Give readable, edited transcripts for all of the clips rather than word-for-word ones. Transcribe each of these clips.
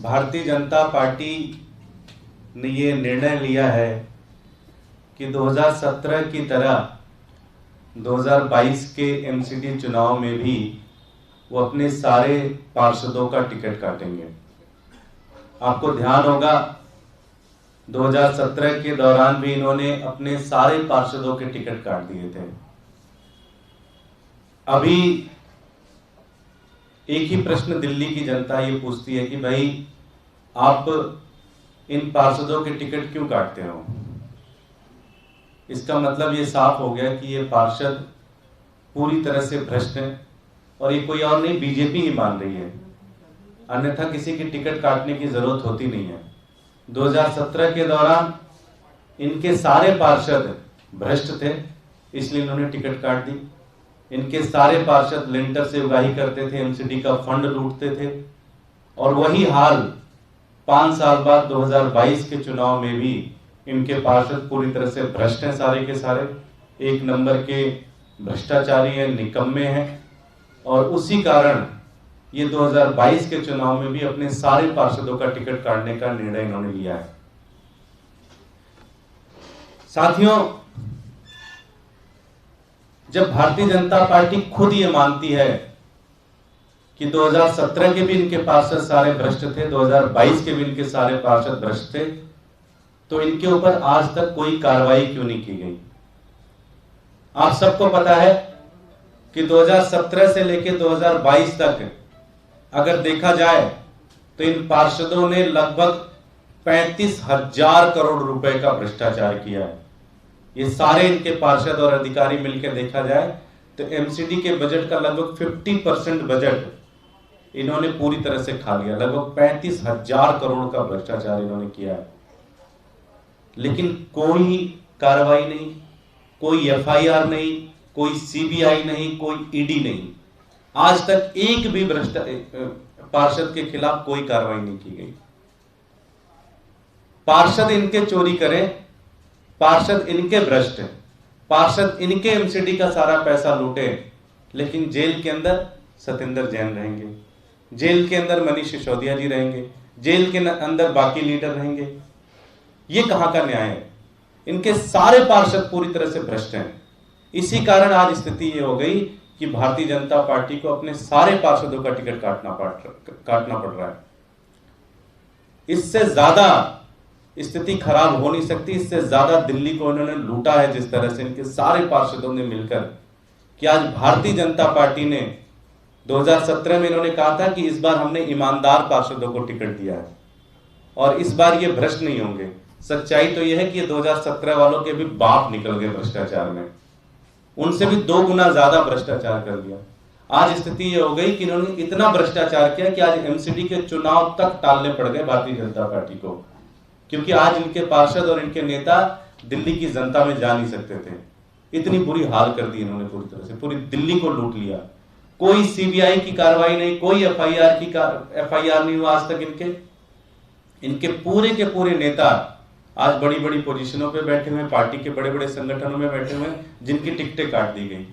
Bharatiya Janata party ने ये निर्णय लिया है कि 2017 की तरह 2022 के एमसीडी चुनाव में भी वो अपने सारे पार्षदों का टिकट काटेंगे। आपको ध्यान होगा 2017 के दौरान भी इन्होंने अपने सारे पार्षदों के टिकट काट दिए थे। अभी एक ही प्रश्न दिल्ली की जनता ये पूछती है कि भाई आप इन पार्षदों के टिकट क्यों काटते हो। इसका मतलब ये साफ हो गया कि ये पार्षद पूरी तरह से भ्रष्ट हैं और ये कोई और नहीं, बीजेपी ही मान रही है, अन्यथा किसी की टिकट काटने की जरूरत होती नहीं है। 2017 के दौरान इनके सारे पार्षद भ्रष्ट थे, इसलिए इन्होंने टिकट काट दी। इनके सारे पार्षद लेंटर से उगाही करते थे, एमसीडी का फंड लूटते थे, और वही हाल 5 साल बाद 2022 के चुनाव में भी इनके पार्षद पूरी तरह से भ्रष्ट हैं। सारे के सारे एक नंबर के भ्रष्टाचारी हैं, निकम्मे हैं, और उसी कारण ये 2022 के चुनाव में भी अपने सारे पार्षदों का टिकट काटने का निर्णय इन्होंने लिया है। साथियों, जब भारतीय जनता पार्टी खुद ये मानती है कि 2017 के भी इनके पार्षद सारे भ्रष्ट थे, 2022 के भी इनके सारे पार्षद भ्रष्ट थे, तो इनके ऊपर आज तक कोई कार्रवाई क्यों नहीं की गई। आप सबको पता है कि 2017 से लेकर 2022 तक अगर देखा जाए तो इन पार्षदों ने लगभग 35,000 करोड़ रुपए का भ्रष्टाचार किया है। ये सारे इनके पार्षद और अधिकारी मिलकर देखा जाए तो एमसीडी के बजट का लगभग 50% बजट इन्होंने पूरी तरह से खा लिया। लगभग 35,000 करोड़ का भ्रष्टाचार इन्होंने किया है, लेकिन कोई कार्रवाई नहीं, कोई एफआईआर नहीं, कोई सीबीआई नहीं, कोई ईडी नहीं। आज तक एक भी पार्षद के खिलाफ कोई कार्रवाई नहीं की गई। पार्षद इनके चोरी करें, पार्षद इनके भ्रष्ट हैं, पार्षद इनके एमसीडी का सारा पैसा लूटे, लेकिन जेल के अंदर सत्येंद्र जैन रहेंगे, जेल के अंदर मनीष सिसोदिया जी रहेंगे, जेल के अंदर बाकी लीडर रहेंगे। ये कहां का न्याय है। इनके सारे पार्षद पूरी तरह से भ्रष्ट हैं। इसी कारण आज स्थिति ये हो गई कि भारतीय जनता पार्टी को अपने सारे पार्षदों का टिकट काटना पड़ रहा है। इससे ज्यादा स्थिति खराब हो नहीं सकती। इससे ज्यादा दिल्ली को इन्होंने लूटा है जिस तरह से इनके सारे पार्षदों ने मिलकर, कि आज भारतीय जनता पार्टी ने 2017 में इन्होंने कहा था कि इस बार हमने ईमानदार पार्षदों को टिकट दिया है और इस बार ये भ्रष्ट नहीं होंगे। सच्चाई तो यह है कि 2017 वालों के भी बाप निकल गए भ्रष्टाचार में, उनसे भी 2 गुना ज्यादा भ्रष्टाचार कर दिया। आज स्थिति ये हो गई कि इन्होंने इतना भ्रष्टाचार किया कि आज एमसीडी के चुनाव तक टालने पड़ गए भारतीय जनता पार्टी को, क्योंकि आज इनके पार्षद और इनके नेता दिल्ली की जनता में जा नहीं सकते थे। इतनी बुरी हाल कर दी इन्होंने, पूरी तरह से पूरी दिल्ली को लूट लिया। कोई सीबीआई की कार्रवाई नहीं, कोई एफआईआर नहीं हुआ आज तक। इनके पूरे के पूरे नेता आज बड़ी बड़ी पोजीशनों पे बैठे हुए, पार्टी के बड़े बड़े संगठनों में बैठे हुए, जिनकी टिकटें काट दी गई।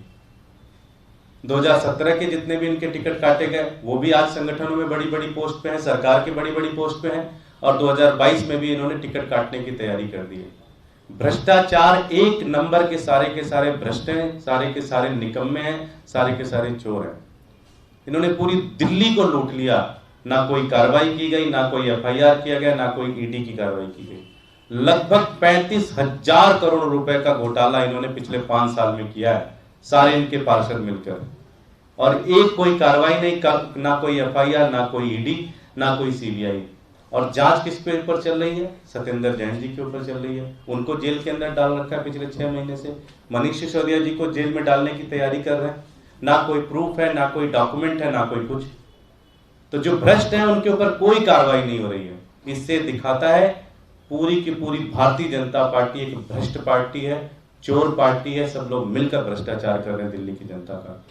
2017 के जितने भी इनके टिकट काटे गए वो भी आज संगठनों में बड़ी बड़ी पोस्ट पे हैं, सरकार की बड़ी बड़ी पोस्ट पे हैं, और 2022 में भी इन्होंने टिकट काटने की तैयारी कर दी है। भ्रष्टाचार एक नंबर के सारे भ्रष्ट हैं, सारे के सारे निकम्मे हैं, सारे के सारे चोर हैं। इन्होंने पूरी दिल्ली को लूट लिया। ना कोई कार्रवाई की गई, ना कोई एफआईआर किया गया, ना कोई ईडी की कार्रवाई की गई। लगभग 35,000 करोड़ रुपए का घोटाला इन्होंने पिछले 5 साल में किया है, सारे इनके पार्षद मिलकर, और एक कोई कार्रवाई नहीं, ना कोई एफआईआर, ना कोई ईडी, ना कोई सीबीआई। और जांच किसके ऊपर चल रही है? सत्येंद्र जैन जी के ऊपर चल रही है। उनको जेल के अंदर डाल रखा है पिछले 6 महीने से। मनीष सिसोदिया जी को जेल में डालने की तैयारी कर रहे हैं। ना कोई प्रूफ है, ना कोई डॉक्यूमेंट है, ना कोई कुछ। तो जो भ्रष्ट है उनके ऊपर कोई कार्रवाई नहीं हो रही है। इससे दिखाता है पूरी की पूरी भारतीय जनता पार्टी एक भ्रष्ट पार्टी है, चोर पार्टी है। सब लोग मिलकर भ्रष्टाचार कर रहे हैं दिल्ली की जनता का।